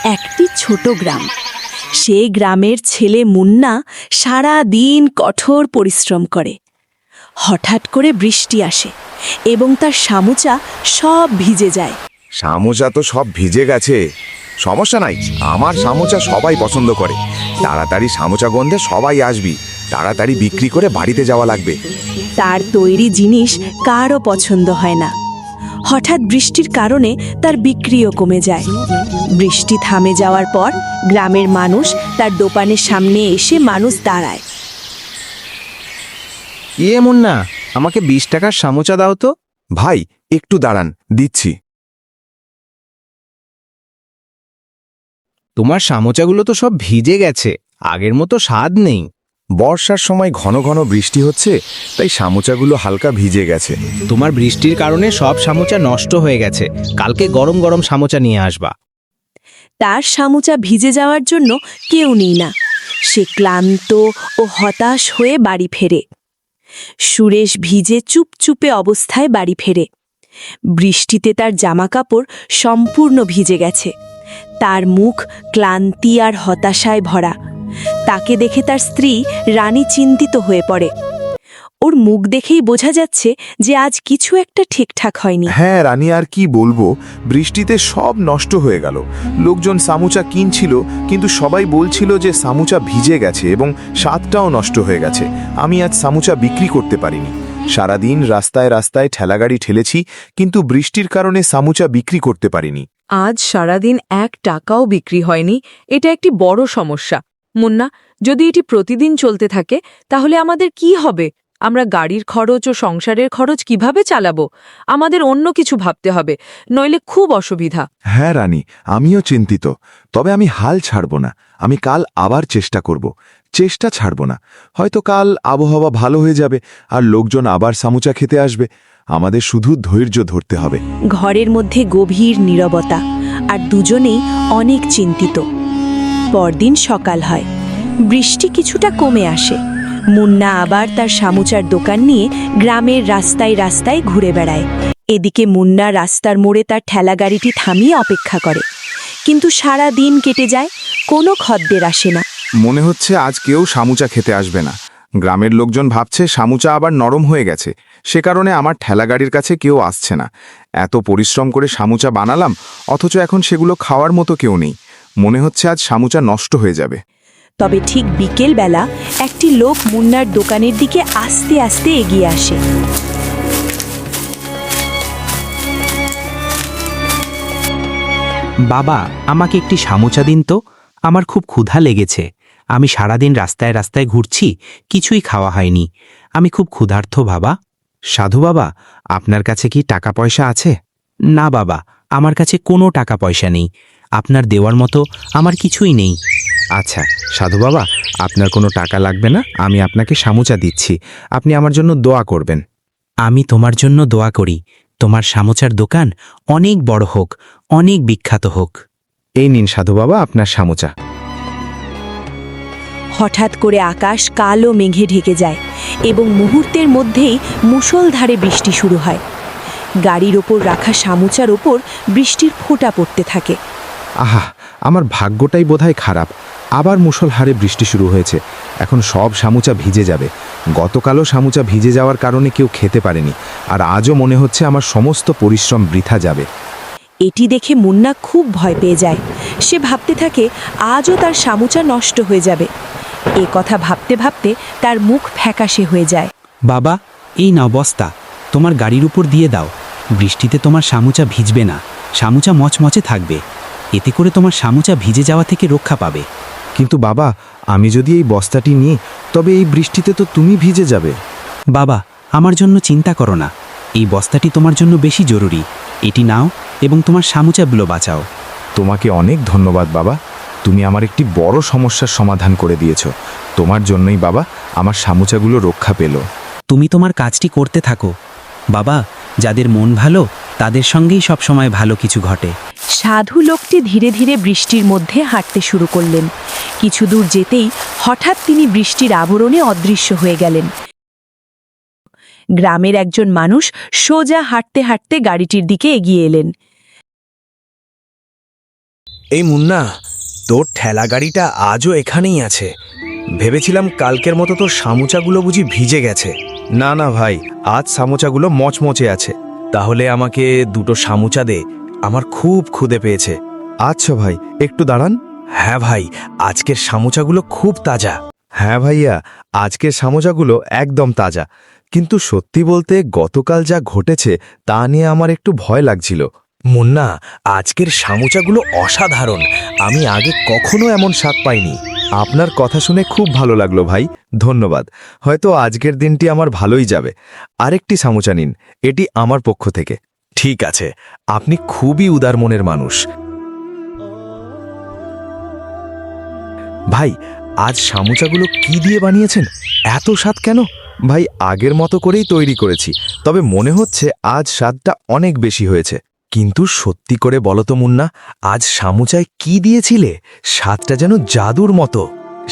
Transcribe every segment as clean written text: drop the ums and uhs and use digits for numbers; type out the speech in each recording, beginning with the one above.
একটি ছোট গ্রাম। সে গ্রামের ছেলে মুন্না সারা দিন কঠোর পরিশ্রম করে। হঠাৎ করে বৃষ্টি আসে এবং তার সামুচা সব ভিজে যায়। সামোচা তো সব ভিজে গেছে। সমস্যা নাই, আমার সামোচা সবাই পছন্দ করে। তাড়াতাড়ি সামোচা গন্ধে সবাই আসবি। তাড়াতাড়ি বিক্রি করে বাড়িতে যাওয়া লাগবে। তার তৈরি জিনিস কারও পছন্দ হয় না। হঠাৎ বৃষ্টির কারণে তার বিক্রিও কমে যায়। বৃষ্টি থামে যাওয়ার পর গ্রামের মানুষ তার দোকানের সামনে এসে মানুষ দাঁড়ায়। মুন্না, আমাকে 20 টাকার সামোচা দাও তো। ভাই একটু দাঁড়ান, দিচ্ছি। তোমার সামোচাগুলো তো সব ভিজে গেছে, আগের মতো স্বাদ নেই। বর্ষার সময় ঘন ঘন বৃষ্টি হচ্ছে, তাই সামোচাগুলো হালকা ভিজে গেছে। তোমার বৃষ্টির কারণে সব সামোচা নষ্ট হয়ে গেছে। কালকে গরম গরম সামোচা নিয়ে আসবা। তার সামুচা ভিজে যাওয়ার জন্য কেউ নেই না। সে ক্লান্ত ও হতাশ হয়ে বাড়ি ফেরে। সুরেশ ভিজে চুপচুপে অবস্থায় বাড়ি ফেরে। বৃষ্টিতে তার জামাকাপড় সম্পূর্ণ ভিজে গেছে। তার মুখ ক্লান্তি আর হতাশায় ভরা। তাকে দেখে তার স্ত্রী রানী চিন্তিত হয়ে পড়ে। ওর মুখ দেখেই বোঝা যাচ্ছে যে আজ কিছু একটা ঠিকঠাক হয়নি। হ্যাঁ রানী, আর কি বলবো, বৃষ্টিতে সব নষ্ট হয়ে গেল। লোকজন সামুচা কিনছিল, কিন্তু সবাই বলছিল যে সামুচা ভিজে গেছে এবং স্বাদটাও নষ্ট হয়ে গেছে। আমি আজ সামুচা বিক্রি করতে পারিনি। সারাদিন রাস্তায় রাস্তায় ঠেলাগাড়ি ঠেলেছি, কিন্তু বৃষ্টির কারণে সামুচা বিক্রি করতে পারিনি। আজ সারাদিন 1 টাকাও বিক্রি হয়নি। এটা একটি বড় সমস্যা। মুন্না, যদি এটি প্রতিদিন চলতে থাকে তাহলে আমাদের কি হবে? আমরা গাড়ির খরচ ও সংসারের খরচ কিভাবে চালাবো? আমাদের অন্য কিছু ভাবতে হবে, নইলে খুব অসুবিধা। হ্যাঁ রানী, আমিও চিন্তিত। তবে আমি হাল ছাড়ব না। আমি কাল আবার চেষ্টা করব। চেষ্টা ছাড়ব না। হয়তো কাল আবহাওয়া ভালো হয়ে যাবে আর লোকজন আবার সামুচা খেতে আসবে। আমাদের শুধু ধৈর্য ধরতে হবে। ঘরের মধ্যে গভীর নীরবতা, আর দুজনেই অনেক চিন্তিত। পরদিন সকাল হয়। বৃষ্টি কিছুটা কমে আসে। মুন্না আবার তার সামুচার দোকান নিয়ে গ্রামের রাস্তায় রাস্তায় ঘুরে বেড়ায়। এদিকে মুন্না রাস্তার মোড়ে তার ঠেলাগাড়িটি থামিয়ে অপেক্ষা করে। কিন্তু সারা দিন কেটে যায়, কোনো খদ্দের আসে না। মনে হচ্ছে আজ কেউ সামুচা খেতে আসবে না। গ্রামের লোকজন ভাবছে সামুচা আবার নরম হয়ে গেছে, সে কারণে আমার ঠেলাগাড়ির কাছে কেউ আসছে না। এত পরিশ্রম করে সামুচা বানালাম, অথচ এখন সেগুলো খাওয়ার মতো কেউ নেই। মনে হচ্ছে আজ সামুচা নষ্ট হয়ে যাবে। তবে ঠিক বিকেলবেলা একটি লোক মুন্নার দোকানের দিকে আস্তে আস্তে এগিয়ে আসে। বাবা, আমাকে একটি সামোচা দিন তো। আমার খুব ক্ষুধা লেগেছে। আমি সারাদিন রাস্তায় রাস্তায় ঘুরছি, কিছুই খাওয়া হয়নি। আমি খুব ক্ষুধার্ত বাবা। সাধু বাবা, আপনার কাছে কি টাকা পয়সা আছে? না বাবা, আমার কাছে কোনো টাকা পয়সা নেই। আপনার দেওয়ার মতো আমার কিছুই নেই। আচ্ছা সাধু বাবা, আপনার কোনো টাকা লাগবে না। আমি আপনাকে সামোচা দিচ্ছি, আপনি আমার জন্য দোয়া করবেন। আমি তোমার জন্য দোয়া করি। তোমার সামোচার দোকান অনেক বড় হোক, অনেক বিখ্যাত হোক। এই নিন সাধু বাবা আপনার সামোচা। হঠাৎ করে আকাশ কালো মেঘে ঢেকে যায় এবং মুহূর্তের মধ্যেই মুষলধারে বৃষ্টি শুরু হয়। গাড়ির ওপর রাখা সামুচার ওপর বৃষ্টির ফোঁটা পড়তে থাকে। আহা, আমার ভাগ্যটাই বোধহয় খারাপ। আবার মুষলধারে বৃষ্টি শুরু হয়েছে। এখন সব সামুচা ভিজে যাবে। গতকালও সামুচা ভিজে যাওয়ার কারণে কেউ খেতে পারেনি, আর আজও মনে হচ্ছে আমার সমস্ত পরিশ্রম বৃথা যাবে। এটি দেখে মুন্না খুব ভয় পেয়ে যায়। সে ভাবতে থাকে আজও তার সামুচা নষ্ট হয়ে যাবে। এ কথা ভাবতে ভাবতে তার মুখ ফ্যাকাশে হয়ে যায়। বাবা, এই নাও বস্তা, তোমার গাড়ির উপর দিয়ে দাও। বৃষ্টিতে তোমার সামুচা ভিজবে না, সামুচা মচমচে থাকবে। এতে করে তোমার সামুচা ভিজে যাওয়া থেকে রক্ষা পাবে। কিন্তু বাবা, আমি যদি এই বস্তাটি নিই, তবে এই বৃষ্টিতে তো তুমি ভিজে যাবে। বাবা, আমার জন্য চিন্তা করো না। এই বস্তাটি তোমার জন্য বেশি জরুরি। এটি নাও এবং তোমার সামুচাগুলো বাঁচাও। তোমাকে অনেক ধন্যবাদ বাবা। তুমি আমার একটি বড় সমস্যার সমাধান করে দিয়েছ। তোমার জন্যই বাবা আমার সামুচাগুলো রক্ষা পেল। তুমি তোমার কাজটি করতে থাকো বাবা। যাদের মন ভালো তাদের সঙ্গেই সবসময় ভালো কিছু ঘটে। সাধু লোকটি ধীরে ধীরে বৃষ্টির মধ্যে হাঁটতে শুরু করলেন। কিছু দূর যেতেই হঠাৎ তিনি বৃষ্টির আবরণে অদৃশ্য হয়ে গেলেন। গ্রামের একজন মানুষ সোজা হাঁটতে হাঁটতে গাড়িটির দিকে এগিয়ে এলেন। এই মুন্না, তোর ঠেলা গাড়িটা আজও এখানেই আছে। ভেবেছিলাম কালকের মতো তোর সামোচাগুলো বুঝি ভিজে গেছে। না না ভাই, আজ সামোচাগুলো মচমচে আছে। তাহলে আমাকে দুটো সামোচা দে, আমার খুব ক্ষুধে পেয়েছে। আচ্ছা ভাই, একটু দাঁড়ান। হ্যাঁ ভাই, আজকের সামোচাগুলো খুব তাজা। হ্যাঁ ভাইয়া, আজকের সামোচাগুলো একদম তাজা। কিন্তু সত্যি বলতে গতকাল যা ঘটেছে তা নিয়ে আমার একটু ভয় লাগছিল। মুন্না, আজকের সামোচাগুলো অসাধারণ। আমি আগে কখনো এমন স্বাদ পাইনি। আপনার কথা শুনে খুব ভালো লাগলো ভাই, ধন্যবাদ। হয়তো আজকের দিনটি আমার ভালোই যাবে। আরেকটি সামোচা নিন, এটি আমার পক্ষ থেকে। ঠিক আছে, আপনি খুবই উদার মনের মানুষ। ভাই, আজ সামোচাগুলো কি দিয়ে বানিয়েছেন? এত স্বাদ কেন? ভাই, আগের মতো করেই তৈরি করেছি, তবে মনে হচ্ছে আজ স্বাদটা অনেক বেশি হয়েছে। কিন্তু সত্যি করে বলো তো মুন্না, আজ সামোচায় কি দিয়েছিলে? স্বাদটা যেন জাদুর মতো।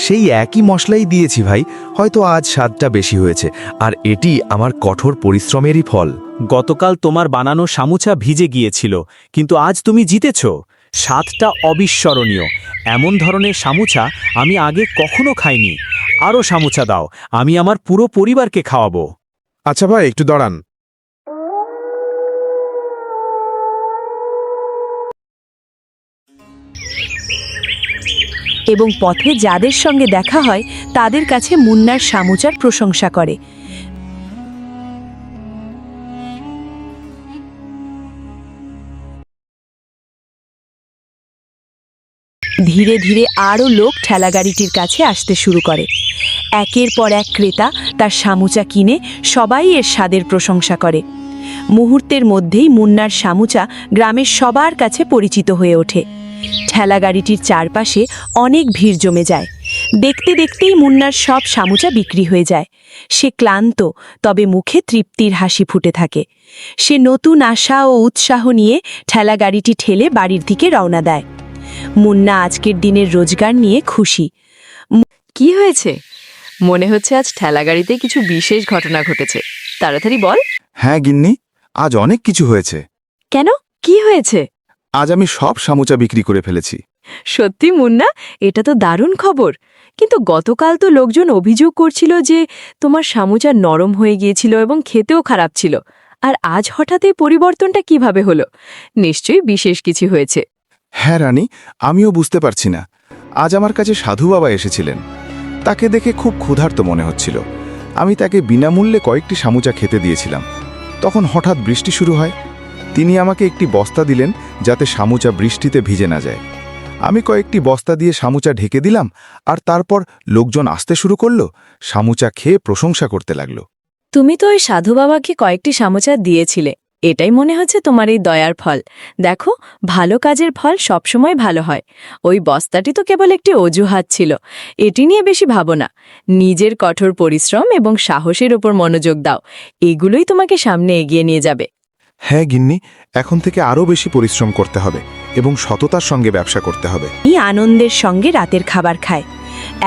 সেই একই মশলাই দিয়েছি ভাই, হয়তো আজ স্বাদটা বেশি হয়েছে, আর এটি আমার কঠোর পরিশ্রমেরই ফল। গতকাল তোমার বানানো সামোচা ভিজে গিয়েছিল, কিন্তু আজ তুমি জিতেছ। স্বাদটা অবিস্মরণীয়। এমন ধরনের সামোচা আমি আগে কখনো খাইনি। আরও সামোচা দাও, আমি আমার পুরো পরিবারকে খাওয়াবো। আচ্ছা ভাই, একটু দাঁড়ান। এবং পথে যাদের সঙ্গে দেখা হয় তাদের কাছে মুন্নার সামোচার প্রশংসা করে। ধীরে ধীরে আরও লোক ঠেলাগাড়িটির কাছে আসতে শুরু করে। একের পর এক ক্রেতা তার সামোচা কিনে সবাই এর স্বাদের প্রশংসা করে। মুহূর্তের মধ্যেই মুন্নার সামোচা গ্রামের সবার কাছে পরিচিত হয়ে ওঠে। ঠেলাগাড়িটির চারপাশে অনেক ভিড় জমে যায়। দেখতে দেখতেই মুন্নার সব সামোচা বিক্রি হয়ে যায়। সে ক্লান্ত, তবে মুখে তৃপ্তির হাসি ফুটে থাকে। সে নতুন আশা ও উৎসাহ নিয়ে ঠেলাগাড়িটি ঠেলে বাড়ির দিকে রওনা দেয়। মুন্না আজকের দিনের রোজগার নিয়ে খুশি। কি হয়েছে? মনে হচ্ছে আজ ঠেলাগাড়িতে কিছু বিশেষ ঘটনা ঘটেছে। তাড়াতাড়ি বল। হ্যাঁ গিন্নি, আজ অনেক কিছু হয়েছে। কেন, কি হয়েছে? আজ আমি সব সামোচা বিক্রি করে ফেলেছি। সত্যি মুন্না, এটা তো দারুণ খবর। কিন্তু গতকাল তো লোকজন অভিযোগ করছিল যে তোমার সামোচা নরম হয়ে গিয়েছিল এবং খেতেও খারাপ ছিল। আর আজ হঠাৎ এই পরিবর্তনটা কিভাবে হলো? নিশ্চয়ই বিশেষ কিছু হয়েছে। হ্যাঁ রানী, আমিও বুঝতে পারছি না। আজ আমার কাছে সাধু বাবা এসেছিলেন। তাকে দেখে খুব ক্ষুধার্ত মনে হচ্ছিল। আমি তাকে বিনামূল্যে কয়েকটি সামোচা খেতে দিয়েছিলাম। তখন হঠাৎ বৃষ্টি শুরু হয়। তিনি আমাকে একটি বস্তা দিলেন যাতে সামোচা বৃষ্টিতে ভিজে না যায়। আমি কয়েকটি বস্তা দিয়ে সামোচা ঢেকে দিলাম, আর তারপর লোকজন আসতে শুরু করলো। সামোচা খেয়ে প্রশংসা করতে লাগলো। তুমি তো ওই সাধু বাবাকে কয়েকটি সামোচা দিয়েছিলে। এটাই মনে হচ্ছে তোমার এই দয়ার ফল। দেখো, ভালো কাজের ফল সবসময় ভালো হয়। ওই বস্তাটি তো কেবল একটি অজুহাত ছিল। এটি নিয়ে বেশি ভাবো না। নিজের কঠোর পরিশ্রম এবং সাহসের ওপর মনোযোগ দাও। এগুলোই তোমাকে সামনে এগিয়ে নিয়ে যাবে। হ্যাঁ গিন্নি, এখন থেকে আরও বেশি পরিশ্রম করতে হবে এবং সততার সঙ্গে ব্যবসা করতে হবে। এই আনন্দের সঙ্গে রাতের খাবার খায়।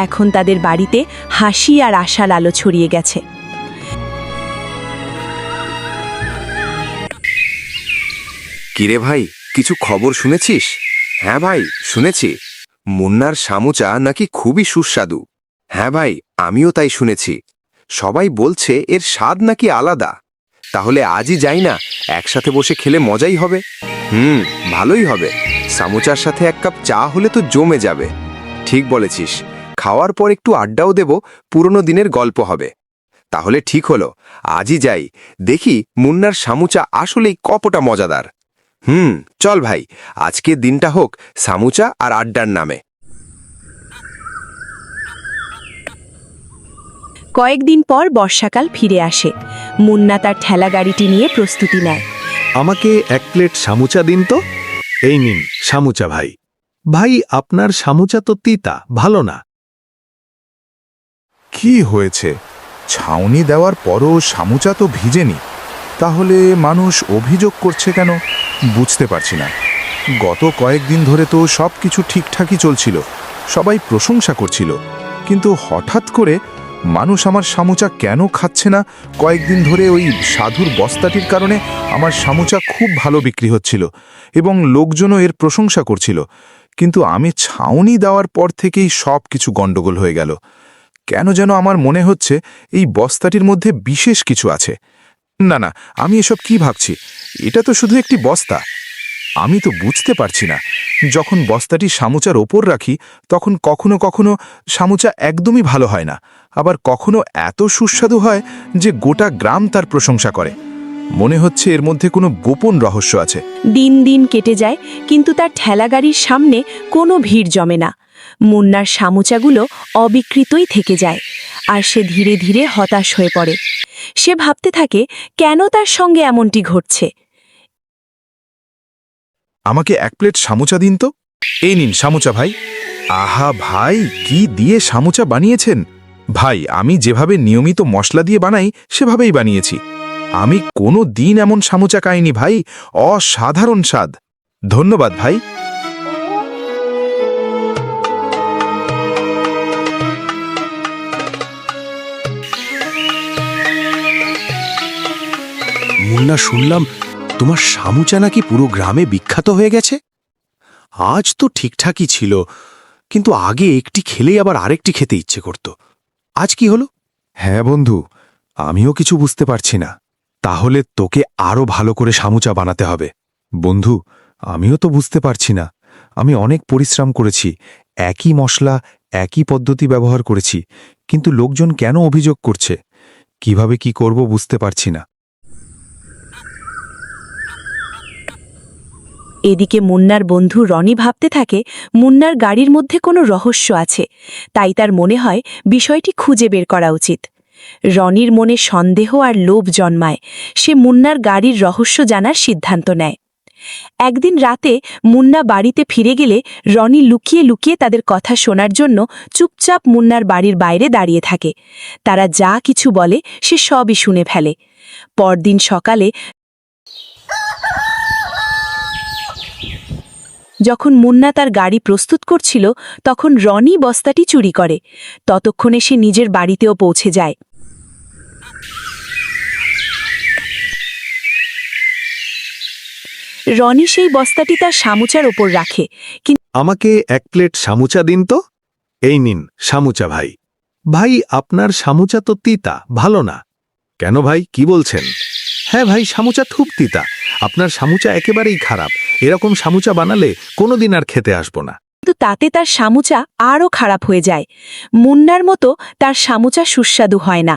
এখন তাদের বাড়িতে হাসি আর আশার আলো ছড়িয়ে গেছে। কিরে ভাই, কিছু খবর শুনেছিস? হ্যাঁ ভাই, শুনেছি। মুন্নার সামোচা নাকি খুবই সুস্বাদু। হ্যাঁ ভাই, আমিও তাই শুনেছি। সবাই বলছে এর স্বাদ নাকি আলাদা। তাহলে আজই যাই না, একসাথে বসে খেলে মজাই হবে। ভালোই হবে। সামোচার সাথে এক কাপ চা হলে তো জমে যাবে। ঠিক বলেছিস। খাওয়ার পর একটু আড্ডাও দেব, পুরনো দিনের গল্প হবে। তাহলে ঠিক হলো, আজই যাই, দেখি মুন্নার সামোচা আসলেই কতটা মজাদার। চল ভাই, আজকের দিনটা হোক সামোচা আর আড্ডার নামে। কয়েকদিন পর বর্ষাকাল ফিরে আসে। মুন্না তার ঠেলাগাড়িটি নিয়ে প্রস্তুতি নেয়। আমাকে এক প্লেট সামোচা দিন তো। এই নিন সামোচা ভাই। ভাই, আপনার সামোচা তো তিতা, ভালো না। কি হয়েছে? ছাউনি দেওয়ার পরও সামোচা তো ভিজেনি। তাহলে মানুষ অভিযোগ করছে কেন বুঝতে পারছি না। গত কয়েকদিন ধরে তো সব কিছু ঠিকঠাকই চলছিল, সবাই প্রশংসা করছিল। কিন্তু হঠাৎ করে মানুষ আমার সামোচা কেন খাচ্ছে না? কয়েকদিন ধরে ওই সাধুর বস্তাটির কারণে আমার সামোচা খুব ভালো বিক্রি হচ্ছিল এবং লোকজনও এর প্রশংসা করছিল। কিন্তু আমি ছাউনি দেওয়ার পর থেকেই সব কিছু গণ্ডগোল হয়ে গেল। কেন যেন আমার মনে হচ্ছে এই বস্তাটির মধ্যে বিশেষ কিছু আছে। না না, আমি এসব কি ভাবছি? এটা তো শুধু একটি বস্তা। আমি তো বুঝতে পারছি না। যখন বস্তাটি সামুচার ওপর রাখি তখন কখনো কখনো সামুচা একদমই ভালো হয় না, আবার কখনো এত সুস্বাদু হয় যে গোটা গ্রাম তার প্রশংসা করে। মনে হচ্ছে এর মধ্যে কোনো গোপন রহস্য আছে। দিন দিন কেটে যায়, কিন্তু তার ঠেলাগাড়ির সামনে কোনো ভিড় জমে না। মুন্নার সামুচাগুলো অবিকৃতই থেকে যায়, আর সে ধীরে ধীরে হতাশ হয়ে পড়ে। সে ভাবতে থাকে কেন তার সঙ্গে এমনটি ঘটছে। আমাকে 1 প্লেট সামুচা দিন তো। এই নিন সামুচা ভাই। আহা ভাই, কি দিয়ে সামুচা বানিয়েছেন! ভাই, আমি যেভাবে নিয়মিত মশলা দিয়ে বানাই সেভাবেই বানিয়েছি। আমি কোনো দিন এমন সামুচা খাইনি ভাই। অসাধারণ স্বাদ। ধন্যবাদ ভাই। মুন্না, শুনলাম তোমার সামুচা নাকি পুরো গ্রামে বিখ্যাত হয়ে গেছে। আজ তো ঠিকঠাকই ছিল, কিন্তু আগে একটি খেলেই আবার আরেকটি খেতে ইচ্ছে করত। আজ কি হলো? হ্যাঁ বন্ধু, আমিও কিছু বুঝতে পারছি না। তাহলে তোকে আরো ভালো করে সামুচা বানাতে হবে। বন্ধু, আমিও তো বুঝতে পারছি না। আমি অনেক পরিশ্রম করেছি, একই মশলা একই পদ্ধতি ব্যবহার করেছি, কিন্তু লোকজন কেন অভিযোগ করছে? কিভাবে কি করব বুঝতে পারছি না। এদিকে মুন্নার বন্ধু রনি ভাবতে থাকে মুন্নার গাড়ির মধ্যে কোনো রহস্য আছে, তাই তার মনে হয় বিষয়টি খুঁজে বের করা উচিত। রনির মনে সন্দেহ আর লোভ জন্মায়। সে মুন্নার গাড়ির রহস্য জানার সিদ্ধান্ত নেয়। একদিন রাতে মুন্না বাড়িতে ফিরে গেলে রনি লুকিয়ে লুকিয়ে তাদের কথা শোনার জন্য চুপচাপ মুন্নার বাড়ির বাইরে দাঁড়িয়ে থাকে। তারা যা কিছু বলে সে সবই শুনে ফেলে। পরদিন সকালে যখন মুন্না তার গাড়ি প্রস্তুত করছিল, তখন রনি বস্তাটি চুরি করে। ততক্ষণে সে নিজের বাড়িতেও পৌঁছে যায়। রনি সেই বস্তাটি তার সামুচার ওপর রাখে, কিন্তু আমাকে 1 প্লেট সামুচা দিন তো। এই নিন সামুচা ভাই। ভাই, আপনার সামুচা তো তিতা, ভালো না। কেন ভাই, কি বলছেন? হ্যাঁ ভাই, সামুচা খুব তিতা। আপনার সামুচা একেবারেই খারাপ। এরকম সামুচা বানালে কোনোদিন আর খেতে আসব না। তাতে তার সামুচা আরও খারাপ হয়ে যায়। মুন্নার মতো তার সামুচা সুস্বাদু হয় না।